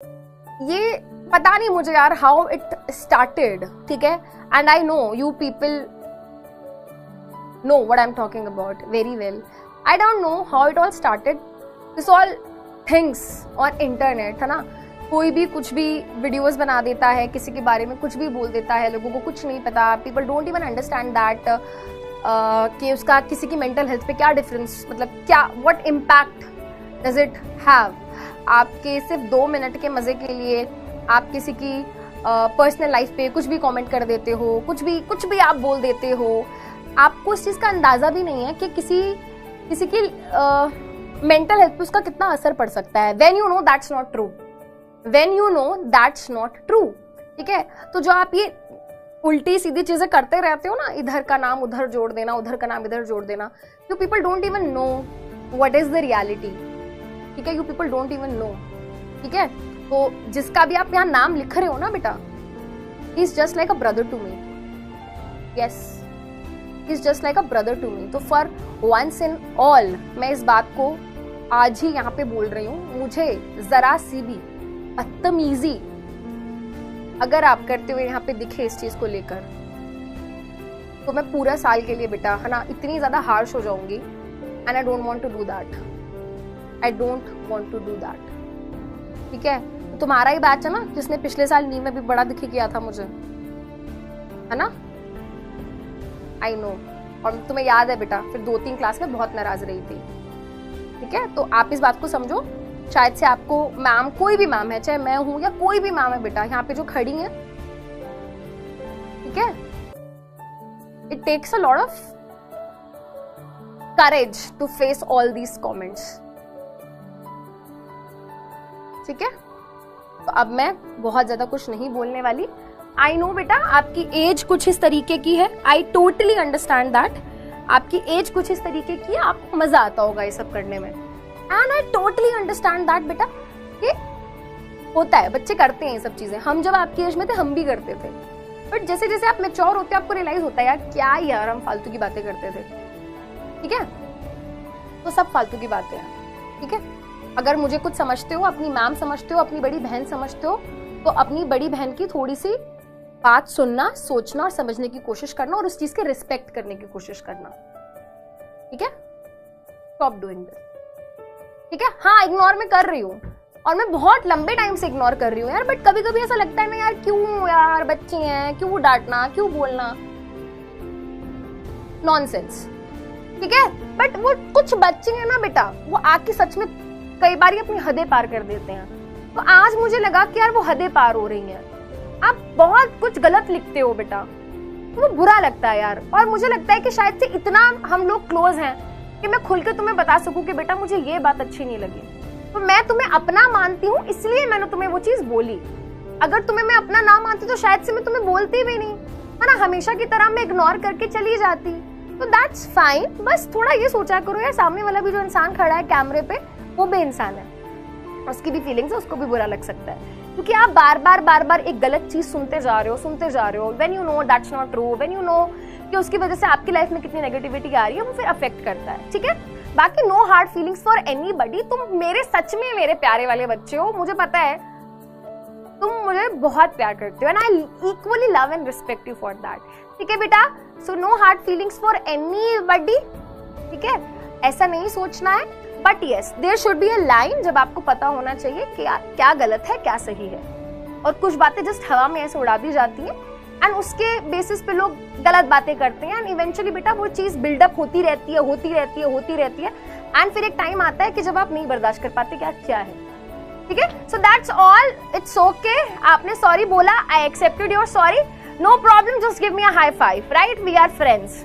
ये पता नहीं मुझे यार हाउ इट स्टार्टेड, ठीक है, and I know you people know what I am talking about very well. I don't know how it all started. This all things on internet, है ना. कोई भी कुछ भी वीडियोस बना देता है, किसी के बारे में कुछ भी बोल देता है, लोगों को कुछ नहीं पता. People don't even understand that कि उसका किसी की मेंटल हेल्थ पे क्या डिफरेंस, मतलब क्या what impact does it have. आपके सिर्फ 2 मिनट के मजे के लिए आप किसी की पर्सनल लाइफ पे कुछ भी कमेंट कर देते हो, कुछ भी आप बोल देते हो. आपको इस चीज का अंदाजा भी नहीं है कि किसी की मेंटल हेल्थ पे उसका कितना असर पड़ सकता है. When you know that's not true, when you know that's not true, ठीक है. तो जो आप ये उल्टी सीधी चीजें करते रहते हो ना, इधर का नाम उधर जोड़ देना, उधर का नाम इधर जोड़ देना, you people don't even know what is the reality, ठीक है. You people don't even know, ठीक है. तो जिसका भी आप यहाँ नाम लिख रहे हो ना बेटा, he is just like a brother to me. Yes, he is just like a brother to me. तो फॉर वंस इन ऑल मैं इस बात को आज ही यहाँ पे बोल रही हूँ. मुझे जरा सी भी बदतमीजी अगर आप करते हुए यहाँ पे दिखे इस चीज को लेकर, तो मैं पूरा साल के लिए बेटा, है ना, इतनी ज्यादा हार्श हो जाऊंगी. And I don't want to do that. I don't want to do that, ठीक है. तो तुम्हारा ही बैच है ना जिसने पिछले साल नी में भी बड़ा दिखी किया था मुझे, है ना. I know. और तुम्हें याद है बेटा, फिर 2-3 क्लास में बहुत नाराज रही थी, ठीक है. तो आप इस बात को समझो. शायद से आपको मैम, कोई भी मैम है, चाहे मैं हूं या कोई भी मैम है बेटा, यहाँ पे जो खड़ी है, ठीक है, it takes a lot of courage to face all these comments, ठीक है. तो अब मैं बहुत ज्यादा कुछ नहीं बोलने वाली. आई नो बेटा, आपकी एज कुछ इस तरीके की है. I totally understand that. आपकी एज कुछ इस तरीके की है, आपको मजा आता होगा ये सब करने में. And I totally understand that बेटा. ये होता है, बच्चे करते हैं ये सब चीजें. हम जब आपकी एज में थे हम भी करते थे. बट जैसे जैसे आप मैच्योर होते हैं आपको रियलाइज होता है यार क्या यार हम फालतू की बातें करते थे, ठीक है. तो सब फालतू की बातें हैं, ठीक है. अगर मुझे कुछ समझते हो, अपनी मैम समझते हो, अपनी बड़ी बहन समझते हो, तो अपनी बड़ी बहन की थोड़ी सी बात सुनना, सोचना और समझने की कोशिश करना और उस चीज के रिस्पेक्ट करने की कोशिश करना, ठीक है. स्टॉप डूइंग दिस, ठीक है. हाँ, इग्नोर मैं कर रही हूँ और मैं बहुत लंबे टाइम से इग्नोर कर रही हूँ यार. बट कभी कभी ऐसा लगता है ना यार, क्यों यार, बच्चे हैं, क्यों डांटना, क्यों बोलना, नॉनसेंस, ठीक है. बट वो कुछ बच्चे हैं ना बेटा, वो आके सच में कई बार अपनी हदें पार कर देते हैं. तो आज मुझे लगा कि यार वो हदें पार हो रही हैं. आप बहुत कुछ गलत लिखते हो बेटा, तो वो बुरा लगता है यार. और मुझे लगता है कि शायद से इतना हम लोग क्लोज हैं कि मैं खुल के तुम्हें बता सकूं कि बेटा मुझे ये बात अच्छी नहीं लगी. तो मैं तुम्हें अपना मानती हूँ, इसलिए मैंने तुम्हें वो चीज बोली. अगर तुम्हें मैं अपना ना मानती तो शायद से मैं तुम्हें बोलती भी नहीं, है ना. हमेशा की तरह मैं इग्नोर करके चली जाती. तो दैट्स फाइन. बस थोड़ा ये सोचा करो यार, सामने वाला भी जो इंसान खड़ा है कैमरे पे, वो भी इंसान है, उसकी भी फीलिंग्स है, उसको भी बुरा लग सकता है. क्योंकि आप बार बार एक गलत चीज सुनते जा रहे हो. When you know that's not true, when you know कि उसकी वजह से आपकी लाइफ में कितनी नेगेटिविटी आ रही है, वो फिर अफेक्ट करता है, ठीक है. बाकी no hard feelings for anybody. तुम मेरे सच में मेरे प्यारे वाले बच्चे हो, मुझे पता है तुम मुझे बहुत प्यार करते हो. And I equally love and respect you for that, ठीक है बेटा. So no hard feelings for anybody, ठीक है. ऐसा नहीं सोचना है. But yes, there should be a line जब आपको पता होना चाहिए कि क्या गलत है, क्या सही है. और कुछ बातें जस्ट हवा में ऐसे उड़ा दी जाती हैं एंड उसके बेसिस पे लोग गलत बातें करते हैं. एंड इवेंचुअली बेटा वो चीज बिल्डअप होती रहती है. एंड फिर एक टाइम आता है कि जब आप नहीं बर्दाश्त कर पाते क्या है, ठीक है. So that's all. It's okay. आपने सॉरी बोला, I accepted your sorry, no problem. Just give me a high five, right. We are friends.